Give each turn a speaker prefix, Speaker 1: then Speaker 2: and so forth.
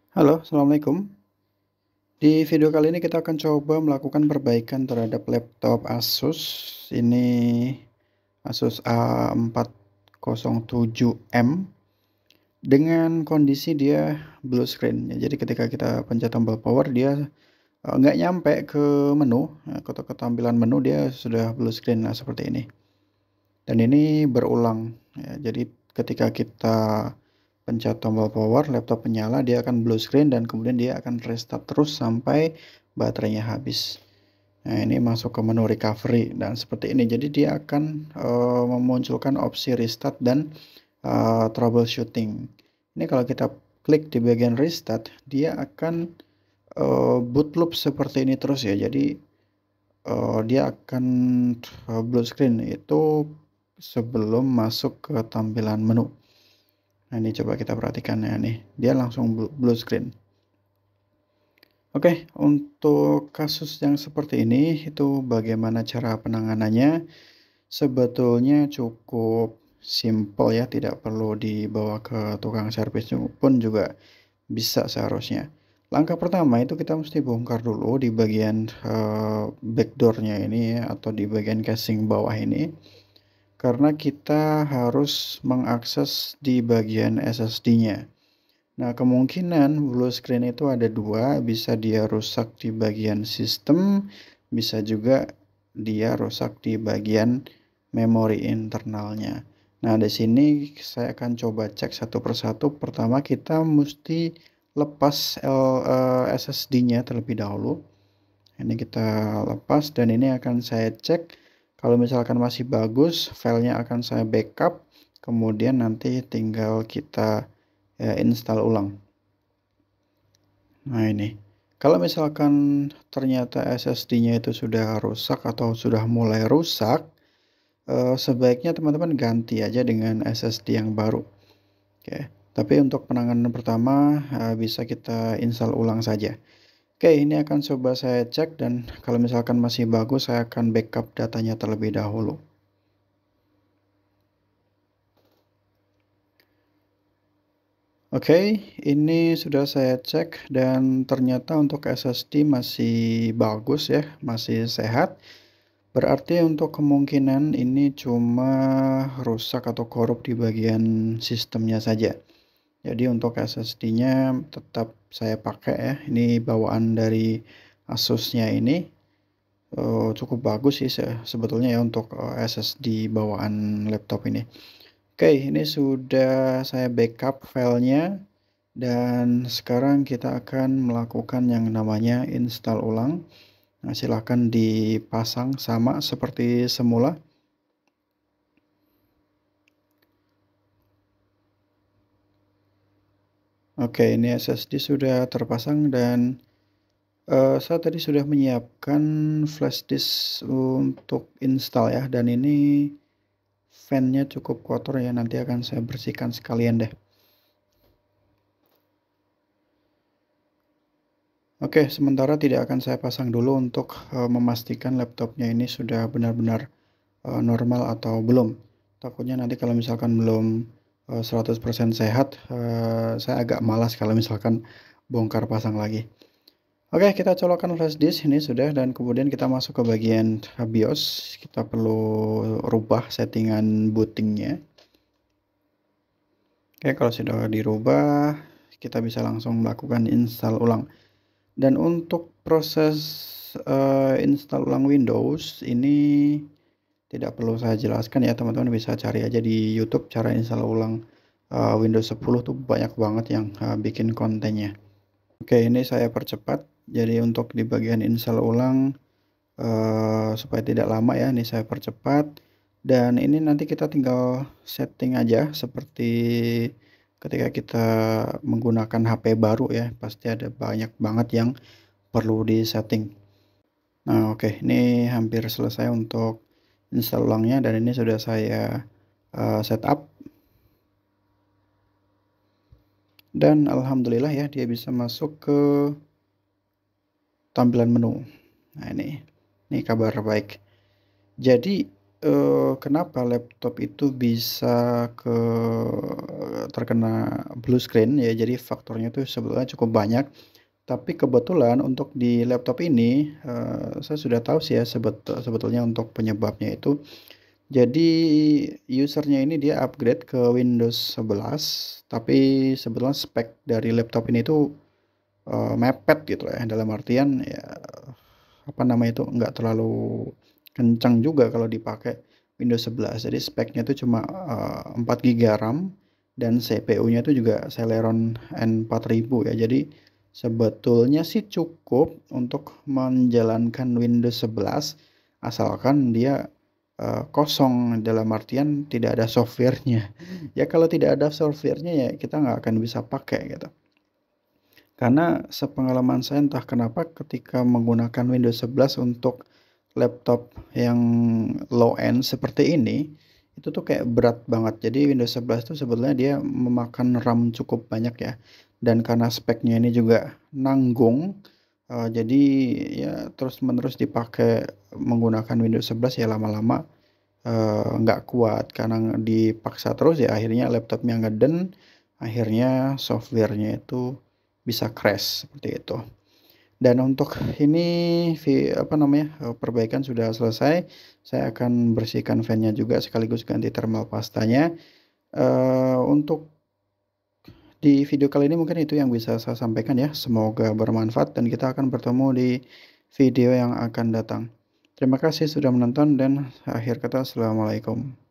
Speaker 1: Halo, assalamualaikum. Di video kali ini kita akan coba melakukan perbaikan terhadap laptop Asus. Ini Asus A407M dengan kondisi dia blue screen. Ya, jadi ketika kita pencet tombol power dia nggak nyampe ke menu, ke tampilan menu dia sudah blue screen. Nah, seperti ini. Dan ini berulang. Ya, jadi ketika kita pencet tombol power, laptop menyala, dia akan blue screen dan kemudian dia akan restart terus sampai baterainya habis. Nah, ini masuk ke menu recovery dan seperti ini. Jadi dia akan memunculkan opsi restart dan troubleshooting. Ini kalau kita klik di bagian restart, dia akan boot loop seperti ini terus ya. Jadi dia akan blue screen itu sebelum masuk ke tampilan menu. Nah, ini coba kita perhatikan ya nih, dia langsung blue screen. Oke, untuk kasus yang seperti ini itu bagaimana cara penanganannya? Sebetulnya cukup simple ya, tidak perlu dibawa ke tukang servis pun juga bisa seharusnya. Langkah pertama itu kita mesti bongkar dulu di bagian backdoor-nya ini ya, atau di bagian casing bawah ini. Karena kita harus mengakses di bagian SSD-nya. Nah, kemungkinan blue screen itu ada dua, bisa dia rusak di bagian sistem, bisa juga dia rusak di bagian memori internalnya. Nah, di sini saya akan coba cek satu persatu. Pertama, kita mesti lepas SSD-nya terlebih dahulu. Ini kita lepas dan ini akan saya cek. Kalau misalkan masih bagus, filenya akan saya backup. Kemudian nanti tinggal kita install ulang. Nah, ini. Kalau misalkan ternyata SSD-nya itu sudah rusak atau sudah mulai rusak, sebaiknya teman-teman ganti aja dengan SSD yang baru. Oke. Tapi untuk penanganan pertama, bisa kita install ulang saja. Oke, ini akan coba saya cek dan kalau misalkan masih bagus, saya akan backup datanya terlebih dahulu. Oke, ini sudah saya cek dan ternyata untuk SSD masih bagus ya, masih sehat. Berarti untuk kemungkinan ini cuma rusak atau korup di bagian sistemnya saja. Jadi untuk SSD-nya tetap saya pakai ya. Ini bawaan dari Asusnya ini cukup bagus sih sebetulnya ya untuk SSD bawaan laptop ini. Oke, ini sudah saya backup filenya dan sekarang kita akan melakukan yang namanya install ulang. Nah, silahkan dipasang sama seperti semula. Oke, ini SSD sudah terpasang dan saya tadi sudah menyiapkan flash disk untuk install ya, dan ini fan-nya cukup kotor ya, nanti akan saya bersihkan sekalian deh. Oke, sementara tidak akan saya pasang dulu untuk memastikan laptopnya ini sudah benar-benar normal atau belum. Takutnya nanti kalau misalkan belum 100% sehat, saya agak malas kalau misalkan bongkar pasang lagi. Oke, kita colokkan flash disk ini sudah dan kemudian kita masuk ke bagian BIOS. Kita perlu rubah settingan bootingnya. Oke, kalau sudah dirubah, kita bisa langsung melakukan install ulang. Dan untuk proses install ulang Windows ini tidak perlu saya jelaskan ya, teman-teman bisa cari aja di YouTube cara install ulang Windows 10 tuh banyak banget yang bikin kontennya. Oke, ini saya percepat. Jadi untuk di bagian install ulang supaya tidak lama ya, ini saya percepat. Dan ini nanti kita tinggal setting aja seperti ketika kita menggunakan HP baru ya, pasti ada banyak banget yang perlu disetting. Nah, oke, ini hampir selesai untuk install ulangnya dan ini sudah saya setup. Dan alhamdulillah ya dia bisa masuk ke tampilan menu. Nah, ini kabar baik. Jadi kenapa laptop itu bisa terkena blue screen ya, jadi faktornya itu sebetulnya cukup banyak. Tapi kebetulan untuk di laptop ini, saya sudah tahu sih ya sebetulnya untuk penyebabnya itu. Jadi user-nya ini dia upgrade ke Windows 11, tapi sebetulnya spek dari laptop ini tuh, mepet gitu ya, dalam artian ya, apa namanya itu, nggak terlalu kencang juga kalau dipakai Windows 11. Jadi speknya itu cuma, 4 giga RAM dan CPU-nya itu juga Celeron N4000 ya. Jadi sebetulnya sih cukup untuk menjalankan Windows 11 asalkan dia, kosong, dalam artian tidak ada software-nya. Ya kalau tidak ada software-nya ya kita nggak akan bisa pakai gitu. Karena sepengalaman saya entah kenapa ketika menggunakan Windows 11 untuk laptop yang low end seperti ini, itu tuh kayak berat banget. Jadi Windows 11 tuh sebetulnya dia memakan RAM cukup banyak ya. Dan karena speknya ini juga nanggung, jadi ya terus-menerus dipakai menggunakan Windows 11 ya lama-lama, nggak kuat karena dipaksa terus ya akhirnya laptopnya ngeden, akhirnya software-nya itu bisa crash seperti itu. Dan untuk ini apa namanya, perbaikan sudah selesai, saya akan bersihkan fan-nya juga sekaligus ganti thermal pastanya. Untuk di video kali ini mungkin itu yang bisa saya sampaikan ya, semoga bermanfaat dan kita akan bertemu di video yang akan datang. Terima kasih sudah menonton dan akhir kata assalamualaikum.